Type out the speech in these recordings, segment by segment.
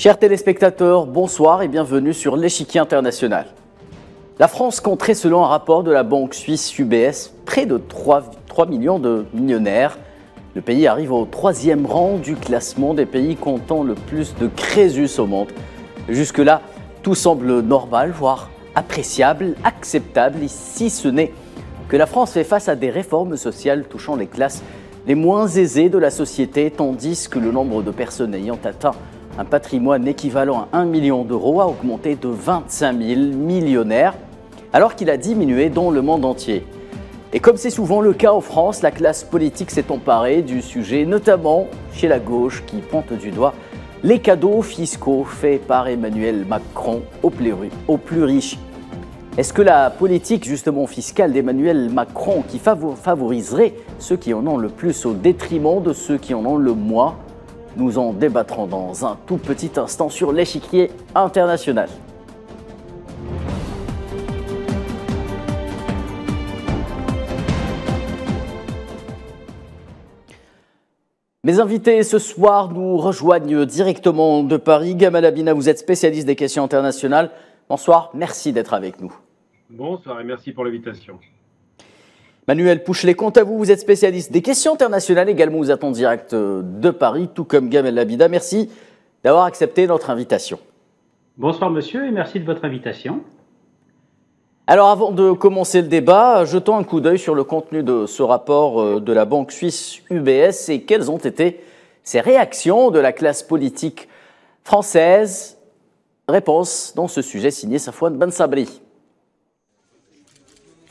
Chers téléspectateurs, bonsoir et bienvenue sur l'échiquier international. La France compterait, selon un rapport de la banque suisse UBS, près de 3 millions de millionnaires. Le pays arrive au 3e rang du classement des pays comptant le plus de crésus au monde. Jusque-là, tout semble normal, voire appréciable, acceptable, si ce n'est que la France fait face à des réformes sociales touchant les classes les moins aisées de la société, tandis que le nombre de personnes ayant atteint un patrimoine équivalent à 1 million d'euros a augmenté de 25 000 millionnaires, alors qu'il a diminué dans le monde entier. Et comme c'est souvent le cas en France, la classe politique s'est emparée du sujet, notamment chez la gauche qui pointe du doigt les cadeaux fiscaux faits par Emmanuel Macron aux plus riches. Est-ce que la politique justement fiscale d'Emmanuel Macron qui favoriserait ceux qui en ont le plus au détriment de ceux qui en ont le moins? Nous en débattrons dans un tout petit instant sur l'échiquier international. Mes invités ce soir nous rejoignent directement de Paris. Gamal Abina, vous êtes spécialiste des questions internationales. Bonsoir, merci d'être avec nous. Bonsoir et merci pour l'invitation. Manuel Pouchelet, quant à vous, vous êtes spécialiste des questions internationales, également vous êtes en direct de Paris, tout comme Gamal Abina. Merci d'avoir accepté notre invitation. Bonsoir monsieur et merci de votre invitation. Alors avant de commencer le débat, jetons un coup d'œil sur le contenu de ce rapport de la banque suisse UBS et quelles ont été ces réactions de la classe politique française. Réponse dans ce sujet signé Safouane Ben Sabri.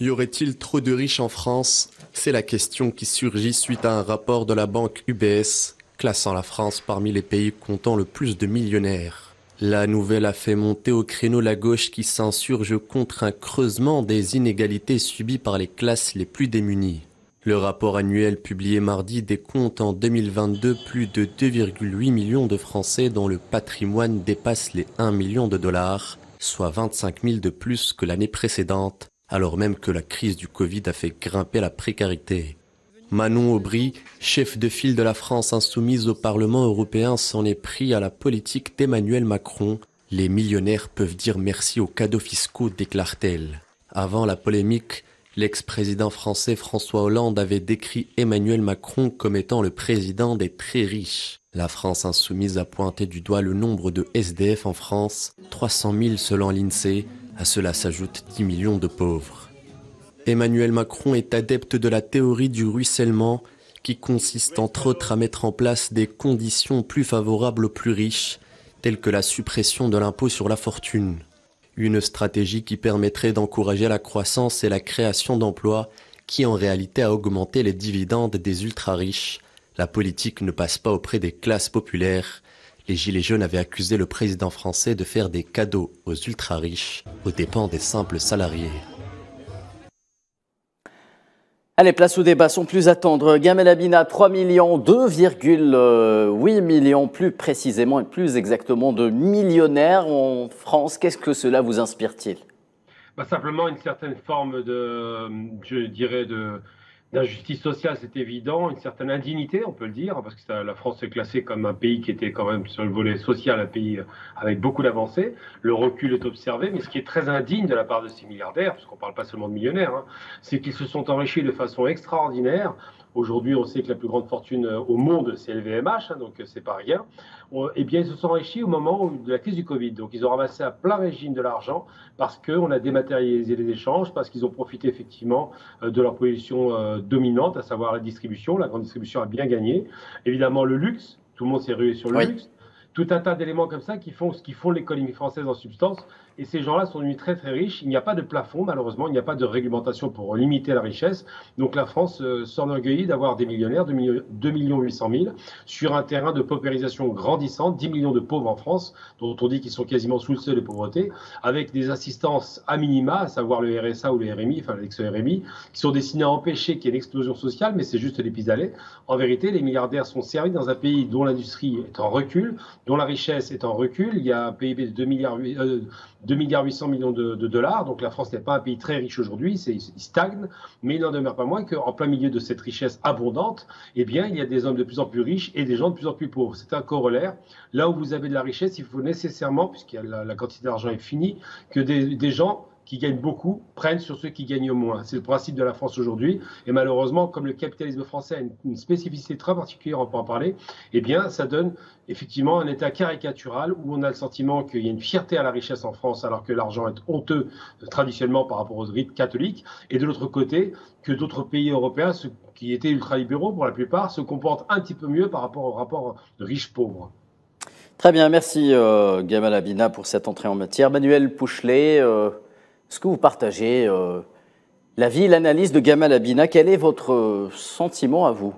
Y aurait-il trop de riches en France? C'est la question qui surgit suite à un rapport de la banque UBS, classant la France parmi les pays comptant le plus de millionnaires. La nouvelle a fait monter au créneau la gauche qui s'insurge contre un creusement des inégalités subies par les classes les plus démunies. Le rapport annuel publié mardi décompte en 2022 plus de 2,8 millions de Français dont le patrimoine dépasse les 1 million de dollars, soit 25 000 de plus que l'année précédente, alors même que la crise du Covid a fait grimper la précarité. Manon Aubry, chef de file de la France insoumise au Parlement européen, s'en est pris à la politique d'Emmanuel Macron. Les millionnaires peuvent dire merci aux cadeaux fiscaux, déclare-t-elle. Avant la polémique, l'ex-président français François Hollande avait décrit Emmanuel Macron comme étant le président des très riches. La France insoumise a pointé du doigt le nombre de SDF en France, 300 000 selon l'INSEE. À cela s'ajoutent 10 millions de pauvres. Emmanuel Macron est adepte de la théorie du ruissellement qui consiste entre autres à mettre en place des conditions plus favorables aux plus riches, telles que la suppression de l'impôt sur la fortune. Une stratégie qui permettrait d'encourager la croissance et la création d'emplois qui en réalité a augmenté les dividendes des ultra-riches. La politique ne passe pas auprès des classes populaires. Les Gilets jaunes avaient accusé le président français de faire des cadeaux aux ultra-riches aux dépens des simples salariés. Allez, place au débat, sans plus attendre. Gamal Abina, 3 millions, 2,8 millions plus précisément et plus exactement de millionnaires en France. Qu'est-ce que cela vous inspire-t-il? Simplement une certaine forme d'injustice sociale, c'est évident, une certaine indignité, on peut le dire, parce que la France est classée comme un pays qui était quand même sur le volet social, un pays avec beaucoup d'avancées. Le recul est observé, mais ce qui est très indigne de la part de ces milliardaires, parce qu'on ne parle pas seulement de millionnaires, c'est qu'ils se sont enrichis de façon extraordinaire. Aujourd'hui, on sait que la plus grande fortune au monde, c'est LVMH, donc c'est pas rien. Eh bien, ils se sont enrichis au moment de la crise du Covid. Donc, ils ont ramassé à plein régime de l'argent parce qu'on a dématérialisé les échanges, parce qu'ils ont profité effectivement de leur position dominante, à savoir la distribution. La grande distribution a bien gagné. Évidemment, le luxe, tout le monde s'est rué sur le luxe. Tout un tas d'éléments comme ça qui font l'économie française en substance. Et ces gens-là sont devenus très très riches. Il n'y a pas de plafond, malheureusement, il n'y a pas de réglementation pour limiter la richesse. Donc la France s'enorgueillit d'avoir des millionnaires, 2 800 000, sur un terrain de paupérisation grandissante, 10 millions de pauvres en France, dont on dit qu'ils sont quasiment sous le seuil de pauvreté, avec des assistances à minima, à savoir le RSA ou le RMI, enfin l'ex-RMI, qui sont destinés à empêcher qu'il y ait une explosion sociale, mais c'est juste des pis-aller. En vérité, les milliardaires sont servis dans un pays dont l'industrie est en recul, dont la richesse est en recul. Il y a un PIB de 2 milliards 800 millions de dollars. Donc la France n'est pas un pays très riche aujourd'hui, il stagne, mais il n'en demeure pas moins qu'en plein milieu de cette richesse abondante, eh bien, il y a des hommes de plus en plus riches et des gens de plus en plus pauvres. C'est un corollaire. Là où vous avez de la richesse, il faut nécessairement, puisque la quantité d'argent est finie, que des gens qui gagnent beaucoup prennent sur ceux qui gagnent moins. C'est le principe de la France aujourd'hui. Et malheureusement, comme le capitalisme français a une spécificité très particulière, on peut en parler, eh bien, ça donne effectivement un état caricatural où on a le sentiment qu'il y a une fierté à la richesse en France, alors que l'argent est honteux traditionnellement par rapport aux rites catholiques. Et de l'autre côté, que d'autres pays européens, ceux qui étaient ultralibéraux pour la plupart, se comportent un petit peu mieux par rapport au rapport riche-pauvre. Très bien, merci Gamal Abina pour cette entrée en matière. Manuel Pouchelet, est-ce que vous partagez l'avis, l'analyse de Gamal Abina? Quel est votre sentiment à vous?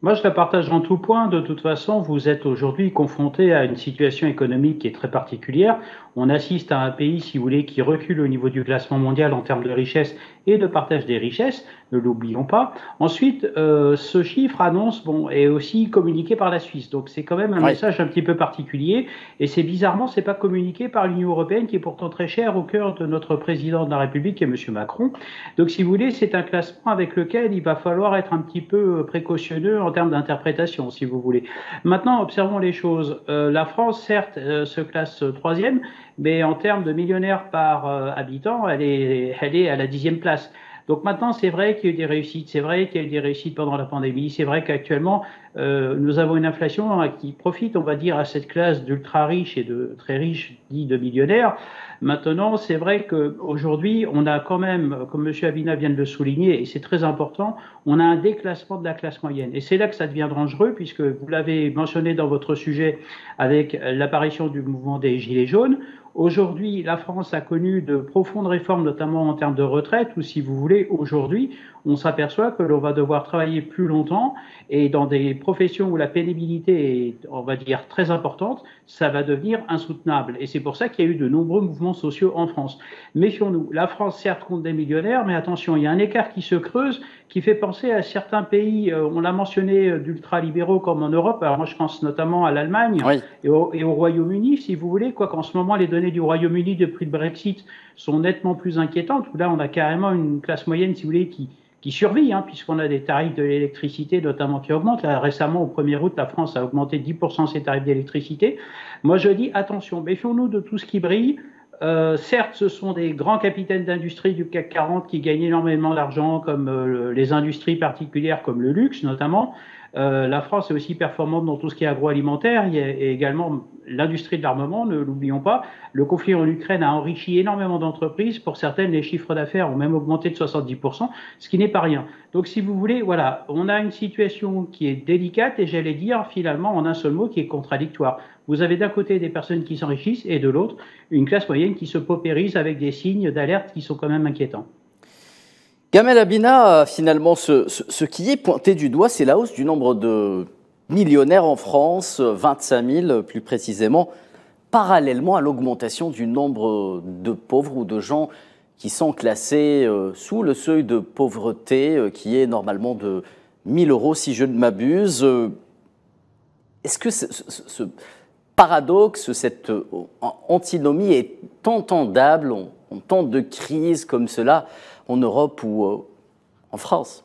Moi, je la partage en tout point. De toute façon, vous êtes aujourd'hui confronté à une situation économique qui est très particulière. On assiste à un pays, si vous voulez, qui recule au niveau du classement mondial en termes de richesse et de partage des richesses, ne l'oublions pas. Ensuite, ce chiffre annonce, est aussi communiqué par la Suisse. Donc, c'est quand même un message un petit peu particulier. Et c'est bizarrement, c'est pas communiqué par l'Union européenne, qui est pourtant très chère au cœur de notre président de la République, qui est M. Macron. Donc, si vous voulez, c'est un classement avec lequel il va falloir être un petit peu précautionneux en termes d'interprétation, si vous voulez. Maintenant, observons les choses. La France, certes, se classe troisième, mais en termes de millionnaires par habitant, elle est à la 10e place. Donc maintenant, c'est vrai qu'il y a eu des réussites, c'est vrai qu'il y a eu des réussites pendant la pandémie, c'est vrai qu'actuellement, nous avons une inflation qui profite, on va dire, à cette classe d'ultra riches et de très riches, dits de millionnaires. Maintenant, c'est vrai qu'aujourd'hui, on a quand même, comme M. Abina vient de le souligner, et c'est très important, on a un déclassement de la classe moyenne. Et c'est là que ça devient dangereux, puisque vous l'avez mentionné dans votre sujet avec l'apparition du mouvement des Gilets jaunes. Aujourd'hui, la France a connu de profondes réformes, notamment en termes de retraite, où, si vous voulez, aujourd'hui, on s'aperçoit que l'on va devoir travailler plus longtemps et dans des professions où la pénibilité est, on va dire, très importante, ça va devenir insoutenable. Et c'est pour ça qu'il y a eu de nombreux mouvements sociaux en France. Méfions-nous. La France, certes, compte des millionnaires, mais attention, il y a un écart qui se creuse, qui fait penser à certains pays, on l'a mentionné, d'ultralibéraux comme en Europe. Alors moi, je pense notamment à l'Allemagne et au Royaume-Uni, si vous voulez, quoi qu'en ce moment, les données du Royaume-Uni depuis le Brexit sont nettement plus inquiétantes, où là, on a carrément une classe moyenne, si vous voulez, qui survit, puisqu'on a des tarifs de l'électricité notamment qui augmentent. Là, récemment, au 1er août, la France a augmenté 10% ses tarifs d'électricité. Moi, je dis, attention, méfions-nous de tout ce qui brille. Certes, ce sont des grands capitaines d'industrie du CAC 40 qui gagnent énormément d'argent, comme les industries particulières, comme le luxe notamment. La France est aussi performante dans tout ce qui est agroalimentaire. Il y a également l'industrie de l'armement, ne l'oublions pas. Le conflit en Ukraine a enrichi énormément d'entreprises. Pour certaines, les chiffres d'affaires ont même augmenté de 70%, ce qui n'est pas rien. Donc, si vous voulez, voilà, on a une situation qui est délicate et j'allais dire, finalement, en un seul mot, qui est contradictoire. Vous avez d'un côté des personnes qui s'enrichissent et de l'autre, une classe moyenne qui se paupérise avec des signes d'alerte qui sont quand même inquiétants. Gamal Abina, finalement, ce qui est pointé du doigt, c'est la hausse du nombre de millionnaires en France, 25 000 plus précisément, parallèlement à l'augmentation du nombre de pauvres ou de gens qui sont classés sous le seuil de pauvreté, qui est normalement de 1 000 € si je ne m'abuse. Est-ce que ce paradoxe, cette antinomie est entendable en temps de crise comme cela en Europe ou en France?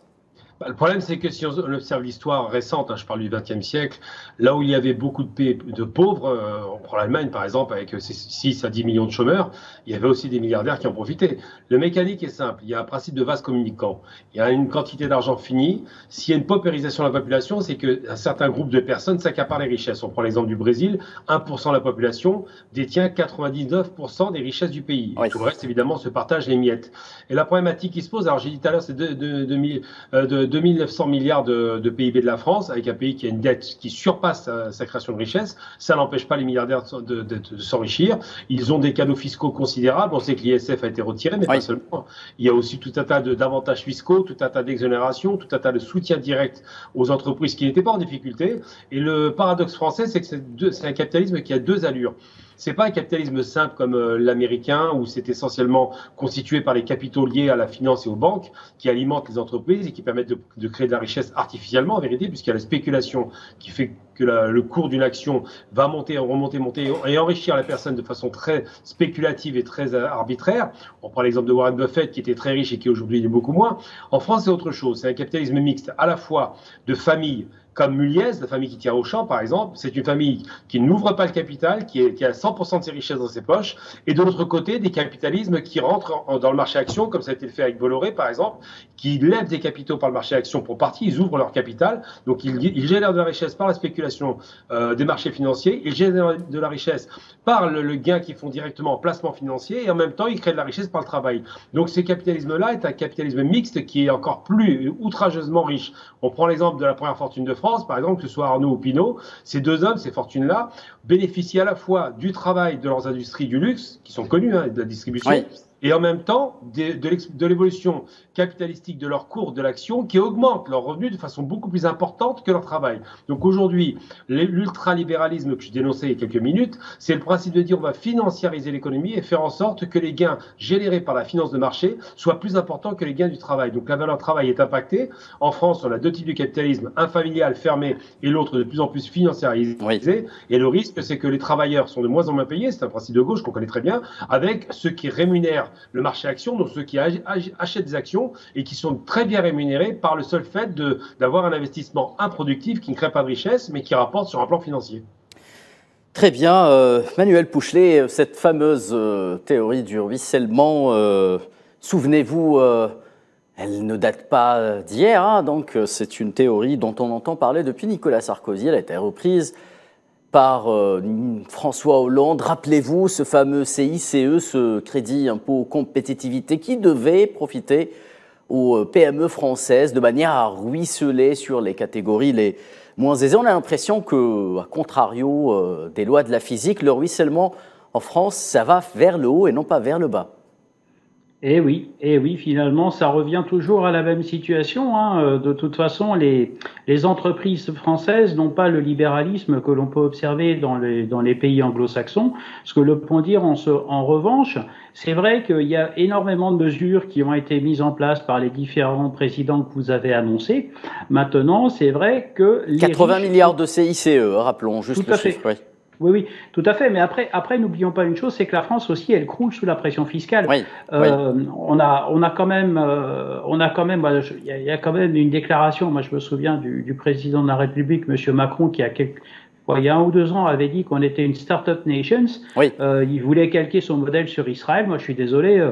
Le problème, c'est que si on observe l'histoire récente, je parle du XXe siècle, là où il y avait beaucoup de pauvres, on prend l'Allemagne par exemple, avec 6 à 10 millions de chômeurs, il y avait aussi des milliardaires qui en profitaient. Le mécanique est simple, il y a un principe de vase communicant, il y a une quantité d'argent finie. S'il y a une paupérisation de la population, c'est qu'un certain groupe de personnes s'accaparent les richesses. On prend l'exemple du Brésil, 1% de la population détient 99% des richesses du pays. Tout le reste, évidemment, se partage les miettes. Et la problématique qui se pose, alors j'ai dit tout à l'heure, c'est de 2 900 milliards de PIB de la France, avec un pays qui a une dette qui surpasse sa création de richesse. Ça n'empêche pas les milliardaires de s'enrichir. Ils ont des cadeaux fiscaux considérables. On sait que l'ISF a été retiré, mais pas seulement. Il y a aussi tout un tas d'avantages fiscaux, tout un tas d'exonérations, tout un tas de soutien direct aux entreprises qui n'étaient pas en difficulté. Et le paradoxe français, c'est que c'est un capitalisme qui a deux allures. C'est pas un capitalisme simple comme l'américain où c'est essentiellement constitué par les capitaux liés à la finance et aux banques qui alimentent les entreprises et qui permettent de créer de la richesse artificiellement en vérité puisqu'il y a la spéculation qui fait que le cours d'une action va monter, remonter, monter et enrichir la personne de façon très spéculative et très arbitraire. On prend l'exemple de Warren Buffett qui était très riche et qui aujourd'hui est beaucoup moins. En France, c'est autre chose. C'est un capitalisme mixte à la fois de familles comme Muliez, la famille qui tient au champ par exemple, c'est une famille qui n'ouvre pas le capital, qui a 100% de ses richesses dans ses poches, et de l'autre côté, des capitalismes qui rentrent dans le marché action, comme ça a été fait avec Bolloré par exemple, qui lèvent des capitaux par le marché action pour partie, ils ouvrent leur capital, donc ils génèrent de la richesse par la spéculation des marchés financiers, ils génèrent de la richesse par le gain qu'ils font directement en placement financier, et en même temps, ils créent de la richesse par le travail. Donc ce capitalisme-là est un capitalisme mixte qui est encore plus outrageusement riche. On prend l'exemple de la première fortune de France, par exemple, que ce soit Arnaud ou Pinault, ces deux hommes, ces fortunes-là, bénéficient à la fois du travail de leurs industries du luxe, qui sont connues, de la distribution, oui, et en même temps de l'évolution capitalistique de leur cours de l'action qui augmente leurs revenus de façon beaucoup plus importante que leur travail. Donc aujourd'hui, l'ultralibéralisme que je dénonçais il y a quelques minutes, c'est le principe de dire on va financiariser l'économie et faire en sorte que les gains générés par la finance de marché soient plus importants que les gains du travail. Donc la valeur travail est impactée. En France, on a deux types de capitalisme, un familial fermé et l'autre de plus en plus financiarisé. Oui. Et le risque, c'est que les travailleurs sont de moins en moins payés, c'est un principe de gauche qu'on connaît très bien, avec ceux qui rémunèrent le marché action, donc ceux qui achètent des actions et qui sont très bien rémunérés par le seul fait d'avoir un investissement improductif qui ne crée pas de richesse, mais qui rapporte sur un plan financier. Très bien. Manuel Pouchelet, cette fameuse théorie du ruissellement, souvenez-vous, elle ne date pas d'hier, hein, donc c'est une théorie dont on entend parler depuis Nicolas Sarkozy. Elle a été reprise par François Hollande. Rappelez-vous ce fameux CICE, ce crédit impôt compétitivité qui devait profiter aux PME françaises de manière à ruisseler sur les catégories les moins aisées. On a l'impression que, à contrario des lois de la physique, le ruissellement en France, ça va vers le haut et non pas vers le bas. Et oui, finalement, ça revient toujours à la même situation, hein. De toute façon, les entreprises françaises n'ont pas le libéralisme que l'on peut observer dans les pays anglo-saxons. Ce que l'on peut dire en revanche, c'est vrai qu'il y a énormément de mesures qui ont été mises en place par les différents présidents que vous avez annoncés. Maintenant, c'est vrai que 80 milliards de CICE, rappelons juste le chiffre. Oui. Oui, tout à fait. Mais après, n'oublions pas une chose, c'est que la France aussi, elle croule sous la pression fiscale. Oui, on a quand même, il y a quand même une déclaration. Moi, je me souviens du président de la République, Monsieur Macron, qui il y a 1 ou 2 ans, avait dit qu'on était une start-up nation. Oui. Il voulait calquer son modèle sur Israël. Moi, je suis désolé.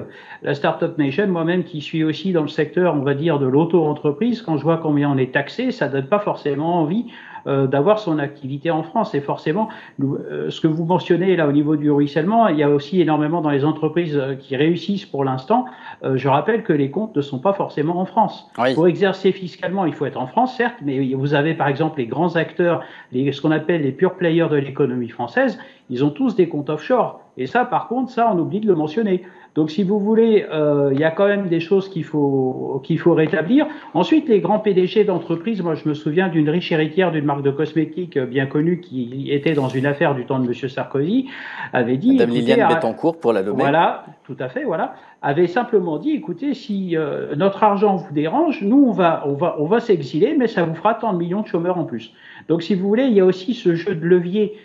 La start-up nation, moi-même qui suis aussi dans le secteur, on va dire, de l'auto-entreprise, quand je vois combien on est taxé, ça donne pas forcément envie d'avoir son activité en France. Et forcément, ce que vous mentionnez là au niveau du ruissellement, il y a aussi énormément dans les entreprises qui réussissent pour l'instant. Je rappelle que les comptes ne sont pas forcément en France. Oui. Pour exercer fiscalement, il faut être en France, certes, mais vous avez par exemple les grands acteurs, ce qu'on appelle les pure players de l'économie française, ils ont tous des comptes offshore. Et ça, par contre, on oublie de le mentionner. Donc, si vous voulez, il y a quand même des choses qu'il faut rétablir. Ensuite, les grands PDG d'entreprises, moi, je me souviens d'une riche héritière d'une marque de cosmétiques bien connue qui était dans une affaire du temps de Monsieur Sarkozy, avait dit... Madame Liliane Bettencourt, pour la nommer. Voilà, tout à fait, voilà. Avait simplement dit, écoutez, si notre argent vous dérange, nous, on va s'exiler, mais ça vous fera tant de millions de chômeurs en plus. Donc, si vous voulez, il y a aussi ce jeu de levier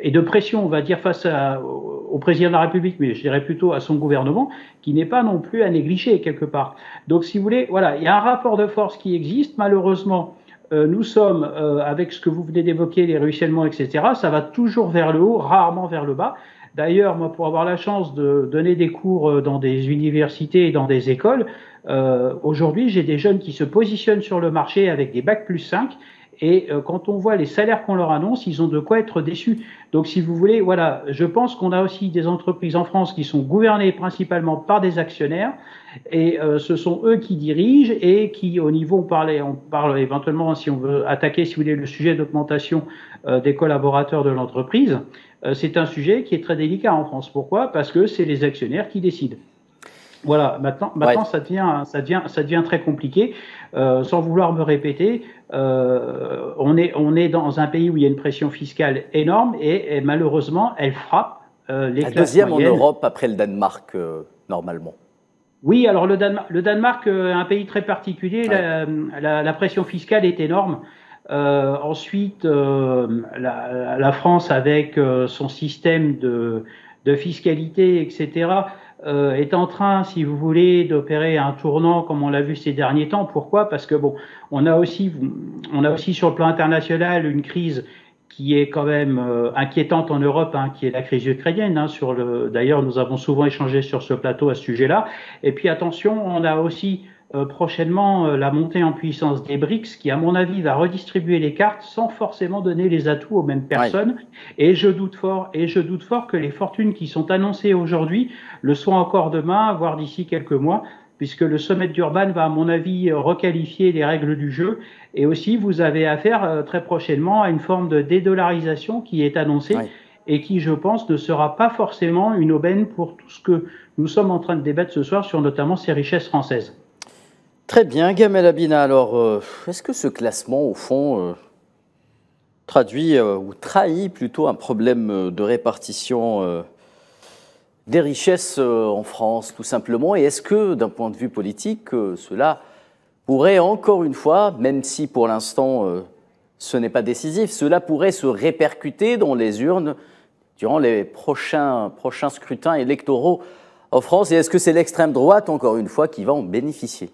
et de pression, on va dire, face au président de la République, mais je dirais plutôt à son gouvernement, qui n'est pas non plus à négliger quelque part. Donc, si vous voulez, voilà, il y a un rapport de force qui existe. Malheureusement, nous sommes, avec ce que vous venez d'évoquer, les ruissellements, etc., ça va toujours vers le haut, rarement vers le bas. D'ailleurs, moi, pour avoir la chance de donner des cours dans des universités et dans des écoles, aujourd'hui, j'ai des jeunes qui se positionnent sur le marché avec des bac+5. Et quand on voit les salaires qu'on leur annonce, ils ont de quoi être déçus. Donc, si vous voulez, voilà, je pense qu'on a aussi des entreprises en France qui sont gouvernées principalement par des actionnaires, et ce sont eux qui dirigent et qui, au niveau, on parle éventuellement, si on veut attaquer, si vous voulez, le sujet d'augmentation des collaborateurs de l'entreprise, c'est un sujet qui est très délicat en France. Pourquoi ? Parce que c'est les actionnaires qui décident. Voilà, maintenant ouais. ça devient très compliqué. Sans vouloir me répéter, on est dans un pays où il y a une pression fiscale énorme et malheureusement, elle frappe les classes deuxième moyennes. En Europe après le Danemark, normalement. Oui, alors le Danemark est un pays très particulier. Ouais. La pression fiscale est énorme. Ensuite, la France, avec son système de fiscalité, etc., est en train, si vous voulez, d'opérer un tournant comme on l'a vu ces derniers temps. Pourquoi? Parce que bon, on a aussi sur le plan international une crise qui est quand même inquiétante en Europe, hein, qui est la crise ukrainienne. Hein, d'ailleurs, nous avons souvent échangé sur ce plateau à ce sujet-là. Et puis attention, on a aussi prochainement la montée en puissance des BRICS, qui, à mon avis, va redistribuer les cartes sans forcément donner les atouts aux mêmes personnes. Ouais. Et je doute fort que les fortunes qui sont annoncées aujourd'hui le soient encore demain, voire d'ici quelques mois, puisque le sommet de Durban va, à mon avis, requalifier les règles du jeu. Et aussi, vous avez affaire très prochainement à une forme de dédollarisation qui est annoncée. Ouais. Et qui, je pense, ne sera pas forcément une aubaine pour tout ce que nous sommes en train de débattre ce soir sur notamment ces richesses françaises. Très bien, Gamel Abina. Alors, est-ce que ce classement, au fond, traduit ou trahit plutôt un problème de répartition des richesses en France, tout simplement? Et est-ce que, d'un point de vue politique, cela pourrait, encore une fois, même si pour l'instant ce n'est pas décisif, cela pourrait se répercuter dans les urnes durant les prochains scrutins électoraux en France? Et est-ce que c'est l'extrême droite, encore une fois, qui va en bénéficier?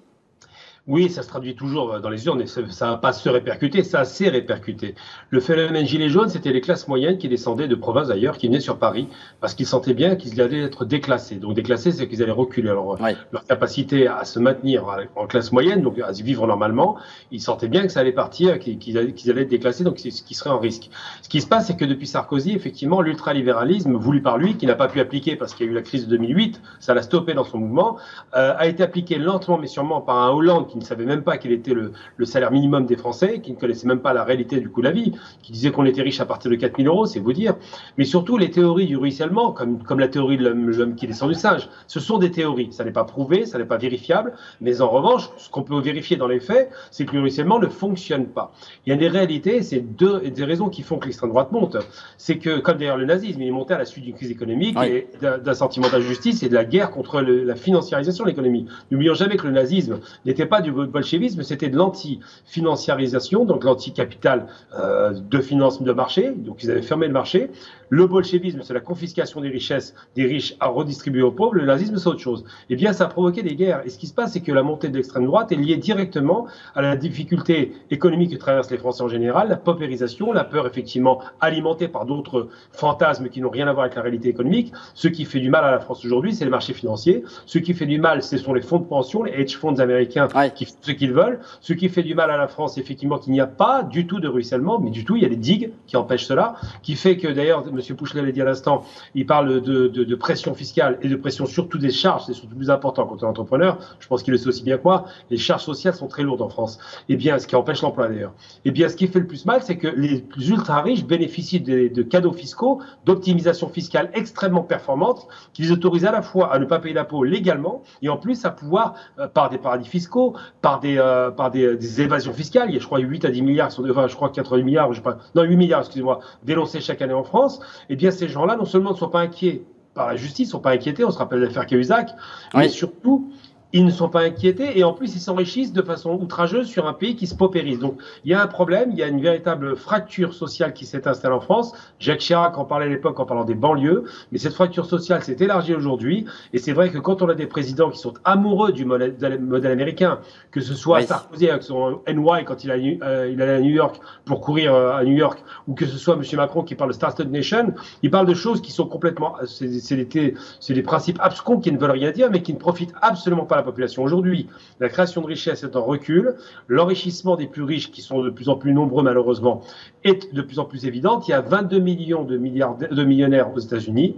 Oui, ça se traduit toujours dans les urnes et ça ne va pas se répercuter, ça s'est répercuté. Le phénomène gilet jaune, c'était les classes moyennes qui descendaient de province d'ailleurs, qui venaient sur Paris, parce qu'ils sentaient bien qu'ils allaient être déclassés. Donc déclassés, c'est qu'ils allaient reculer. Alors leur capacité à se maintenir en classe moyenne, donc à vivre normalement, ils sentaient bien que ça allait partir, qu'ils allaient être déclassés, donc ce qui serait en risque. Ce qui se passe, c'est que depuis Sarkozy, effectivement, l'ultralibéralisme voulu par lui, qui n'a pas pu appliquer parce qu'il y a eu la crise de 2008, ça l'a stoppé dans son mouvement, a été appliqué lentement mais sûrement par un Hollande qui ne savait même pas quel était le salaire minimum des Français, qui ne connaissait même pas la réalité du coût de la vie, qui disait qu'on était riche à partir de 4 000 €, c'est vous dire. Mais surtout, les théories du ruissellement, comme la théorie de l'homme qui descend du singe, ce sont des théories. Ça n'est pas prouvé, ça n'est pas vérifiable, mais en revanche, ce qu'on peut vérifier dans les faits, c'est que le ruissellement ne fonctionne pas. Il y a des réalités, c'est des raisons qui font que l'extrême droite monte. C'est que, comme d'ailleurs le nazisme, il est monté à la suite d'une crise économique et d'un sentiment d'injustice et de la guerre contre la financiarisation de l'économie. N'oublions jamais que le nazisme n'était pas du bolchevisme, c'était de l'anti-financiarisation, donc l'anti-capital de finance de marché, donc ils avaient fermé le marché. Le bolchevisme, c'est la confiscation des richesses des riches à redistribuer aux pauvres. Le nazisme, c'est autre chose. Eh bien, ça a provoqué des guerres. Et ce qui se passe, c'est que la montée de l'extrême droite est liée directement à la difficulté économique que traversent les Français en général, la paupérisation, la peur effectivement alimentée par d'autres fantasmes qui n'ont rien à voir avec la réalité économique. Ce qui fait du mal à la France aujourd'hui, c'est les marchés financiers. Ce qui fait du mal, ce sont les fonds de pension, les hedge funds américains qui font ce qu'ils veulent. Ce qui fait du mal à la France, effectivement, qu'il n'y a pas du tout de ruissellement, mais du tout, il y a des digues qui empêchent cela, qui fait que d'ailleurs, M. Pouchelet l'a dit à l'instant, il parle de pression fiscale et de pression surtout des charges, c'est surtout plus important quand on est entrepreneur, je pense qu'il le sait aussi bien que moi, les charges sociales sont très lourdes en France, et bien, ce qui empêche l'emploi d'ailleurs. Et bien, ce qui fait le plus mal, c'est que les ultra-riches bénéficient de cadeaux fiscaux, d'optimisation fiscale extrêmement performante, qui les autorisent à la fois à ne pas payer d'impôts légalement, et en plus à pouvoir, par des paradis fiscaux, par des évasions fiscales, il y a je crois 8 à 10 milliards, enfin je crois 80 milliards, je sais pas, non 8 milliards, excusez-moi, dénoncés chaque année en France. Eh bien, ces gens-là, non seulement ne sont pas inquiets par la justice, ne sont pas inquiétés, on se rappelle l'affaire Cahuzac, mais surtout, ils ne sont pas inquiétés et en plus, ils s'enrichissent de façon outrageuse sur un pays qui se paupérise. Donc, il y a un problème, il y a une véritable fracture sociale qui s'est installée en France. Jacques Chirac en parlait à l'époque en parlant des banlieues, mais cette fracture sociale s'est élargie aujourd'hui. Et c'est vrai que quand on a des présidents qui sont amoureux du modèle américain, que ce soit Sarkozy avec son NY quand il allait à New York pour courir à New York, ou que ce soit M. Macron qui parle de Star-Studded Nation, il parle de choses qui sont complètement... C'est des principes abscons qui ne veulent rien dire, mais qui ne profitent absolument pas à la population aujourd'hui. La création de richesse est en recul, l'enrichissement des plus riches, qui sont de plus en plus nombreux malheureusement, est de plus en plus évident. Il y a 22 millions de millionnaires aux États-Unis.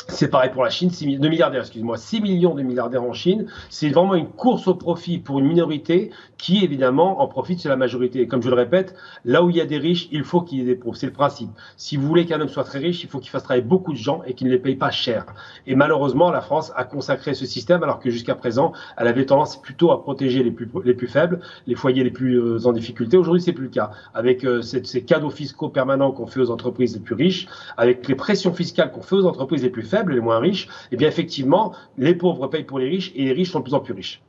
C'est pareil pour la Chine, 6 millions de milliardaires en Chine. C'est vraiment une course au profit pour une minorité qui, évidemment, en profite sur la majorité. Et comme je le répète, là où il y a des riches, il faut qu'il y ait des pauvres. C'est le principe. Si vous voulez qu'un homme soit très riche, il faut qu'il fasse travailler beaucoup de gens et qu'il ne les paye pas cher. Et malheureusement, la France a consacré ce système alors que jusqu'à présent, elle avait tendance plutôt à protéger les plus faibles, les foyers les plus en difficulté. Aujourd'hui, c'est plus le cas. Avec ces cadeaux fiscaux permanents qu'on fait aux entreprises les plus riches, avec les pressions fiscales qu'on fait aux entreprises les plus faibles, les moins riches, eh bien effectivement, les pauvres payent pour les riches et les riches sont de plus en plus riches.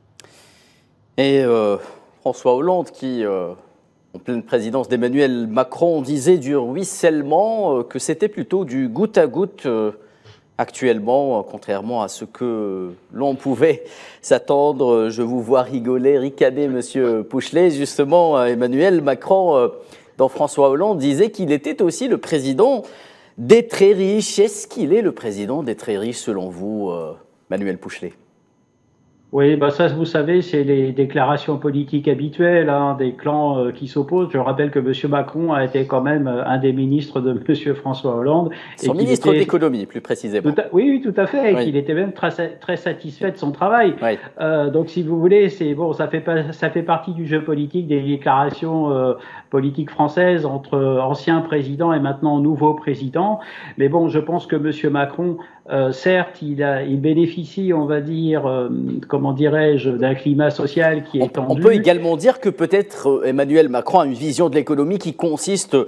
Et François Hollande qui en pleine présidence d'Emmanuel Macron, on disait du ruissellement, que c'était plutôt du goutte à goutte actuellement, contrairement à ce que l'on pouvait s'attendre. Je vous vois rigoler, ricaner, monsieur Pouchelet. Justement, Emmanuel Macron, dans François Hollande, disait qu'il était aussi le président des très riches. Est-ce qu'il est le président des très riches, selon vous, Manuel Pouchelet? Oui, bah ça, vous savez, c'est les déclarations politiques habituelles des clans qui s'opposent. Je rappelle que M. Macron a été quand même un des ministres de M. François Hollande. Son ministre d'économie, plus précisément. Oui, tout à fait, et qu'il était même très satisfait de son travail. Oui. Donc, si vous voulez, ça fait partie du jeu politique des déclarations politiques françaises entre anciens présidents et maintenant nouveaux présidents. Mais bon, je pense que M. Macron, certes, il bénéficie, on va dire, comment dirais-je, d'un climat social qui est tendu. On peut également dire que peut-être Emmanuel Macron a une vision de l'économie qui consiste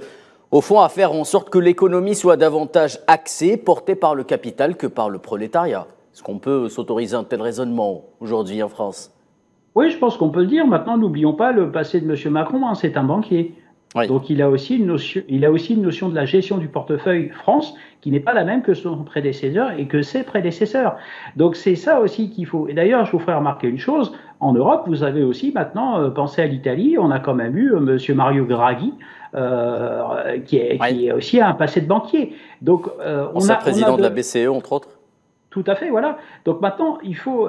au fond à faire en sorte que l'économie soit davantage axée, portée par le capital que par le prolétariat. Est-ce qu'on peut s'autoriser un tel raisonnement aujourd'hui en France? Oui, je pense qu'on peut le dire. Maintenant, n'oublions pas le passé de M. Macron, c'est un banquier. Oui. Donc il a aussi une notion de la gestion du portefeuille France qui n'est pas la même que son prédécesseur et que ses prédécesseurs. Donc c'est ça aussi qu'il faut. Et d'ailleurs, je vous ferai remarquer une chose, en Europe, vous avez aussi maintenant pensé à l'Italie, on a quand même eu M. Mario Draghi, qui est aussi un passé de banquier. Donc on a président de la BCE, entre autres. Tout à fait, voilà. Donc maintenant, il faut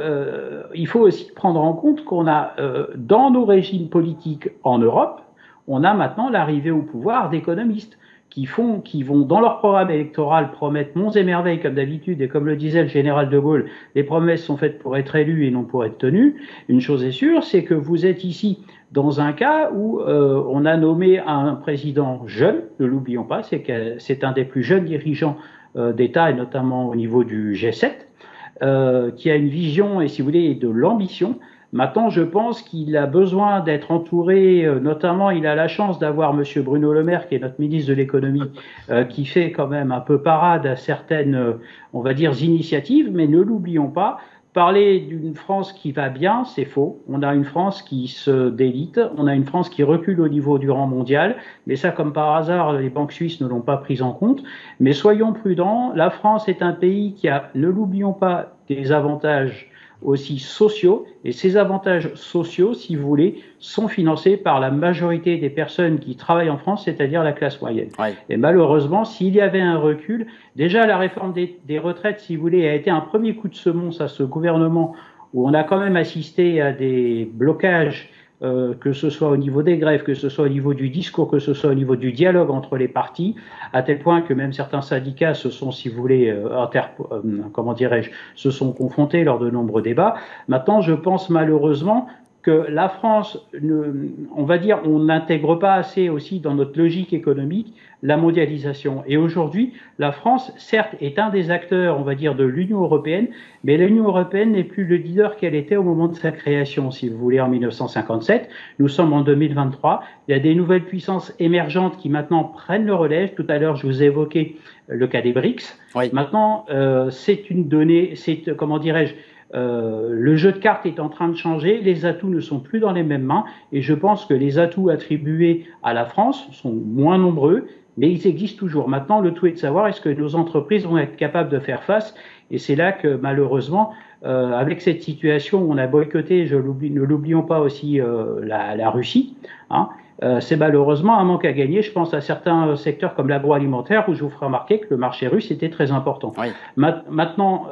aussi prendre en compte qu'on a dans nos régimes politiques en Europe, on a maintenant l'arrivée au pouvoir d'économistes qui vont dans leur programme électoral promettre monts et merveilles comme d'habitude, et comme le disait le général de Gaulle, les promesses sont faites pour être élues et non pour être tenues. Une chose est sûre, c'est que vous êtes ici dans un cas où on a nommé un président jeune, ne l'oublions pas, c'est un des plus jeunes dirigeants d'État, et notamment au niveau du G7, qui a une vision et, si vous voulez, de l'ambition. Maintenant, je pense qu'il a besoin d'être entouré, notamment il a la chance d'avoir M. Bruno Le Maire, qui est notre ministre de l'économie, qui fait quand même un peu parade à certaines, on va dire, initiatives, mais ne l'oublions pas, parler d'une France qui va bien, c'est faux. On a une France qui se délite, on a une France qui recule au niveau du rang mondial, mais ça, comme par hasard, les banques suisses ne l'ont pas pris en compte. Mais soyons prudents, la France est un pays qui a, ne l'oublions pas, des avantages aussi sociaux, et ces avantages sociaux, si vous voulez, sont financés par la majorité des personnes qui travaillent en France, c'est-à-dire la classe moyenne. Ouais. Et malheureusement, s'il y avait un recul, déjà la réforme des retraites, si vous voulez, a été un premier coup de semonce à ce gouvernement, où on a quand même assisté à des blocages, que ce soit au niveau des grèves, que ce soit au niveau du discours, que ce soit au niveau du dialogue entre les partis, à tel point que même certains syndicats se sont, si vous voulez, se sont confrontés lors de nombreux débats. Maintenant, je pense malheureusement que la France, on va dire, on n'intègre pas assez aussi dans notre logique économique la mondialisation. Et aujourd'hui, la France, certes, est un des acteurs, on va dire, de l'Union européenne, mais l'Union européenne n'est plus le leader qu'elle était au moment de sa création, si vous voulez, en 1957. Nous sommes en 2023. Il y a des nouvelles puissances émergentes qui maintenant prennent le relais. Tout à l'heure, je vous ai évoqué le cas des BRICS. Oui. Maintenant, c'est une donnée, comment dirais-je, le jeu de cartes est en train de changer, les atouts ne sont plus dans les mêmes mains, et je pense que les atouts attribués à la France sont moins nombreux, mais ils existent toujours. Maintenant, le tout est de savoir est-ce que nos entreprises vont être capables de faire face, et c'est là que malheureusement, avec cette situation où on a boycotté, ne l'oublions pas aussi, la Russie, c'est malheureusement un manque à gagner. Je pense à certains secteurs comme l'agroalimentaire, où je vous ferai remarquer que le marché russe était très important. Oui. Maintenant,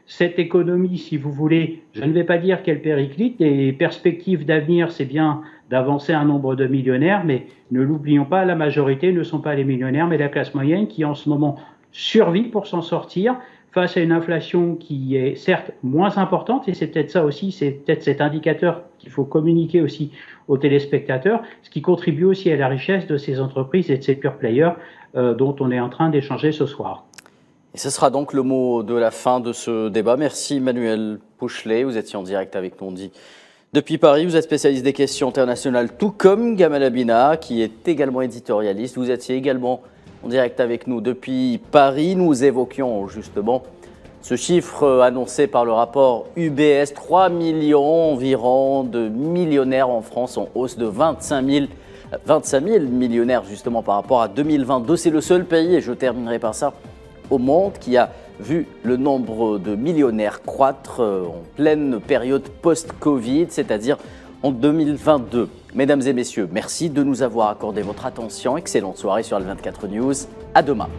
cette économie, si vous voulez, je ne vais pas dire qu'elle périclite, les perspectives d'avenir, c'est bien d'avancer un nombre de millionnaires, mais ne l'oublions pas, la majorité ne sont pas les millionnaires, mais la classe moyenne qui en ce moment survit pour s'en sortir face à une inflation qui est certes moins importante, et c'est peut-être ça aussi, c'est peut-être cet indicateur qu'il faut communiquer aussi aux téléspectateurs, ce qui contribue aussi à la richesse de ces entreprises et de ces pure players dont on est en train d'échanger ce soir. Et ce sera donc le mot de la fin de ce débat. Merci Manuel Pouchelet, vous étiez en direct avec nous depuis Paris. Vous êtes spécialiste des questions internationales, tout comme Gamal Abina, qui est également éditorialiste. Vous étiez également en direct avec nous depuis Paris. Nous évoquions justement ce chiffre annoncé par le rapport UBS, 3 millions environ de millionnaires en France, en hausse de 25 000 25 000 millionnaires justement par rapport à 2022. C'est le seul pays, et je terminerai par ça, au monde qui a vu le nombre de millionnaires croître en pleine période post-Covid, c'est-à-dire en 2022. Mesdames et messieurs, merci de nous avoir accordé votre attention. Excellente soirée sur L24 News. À demain.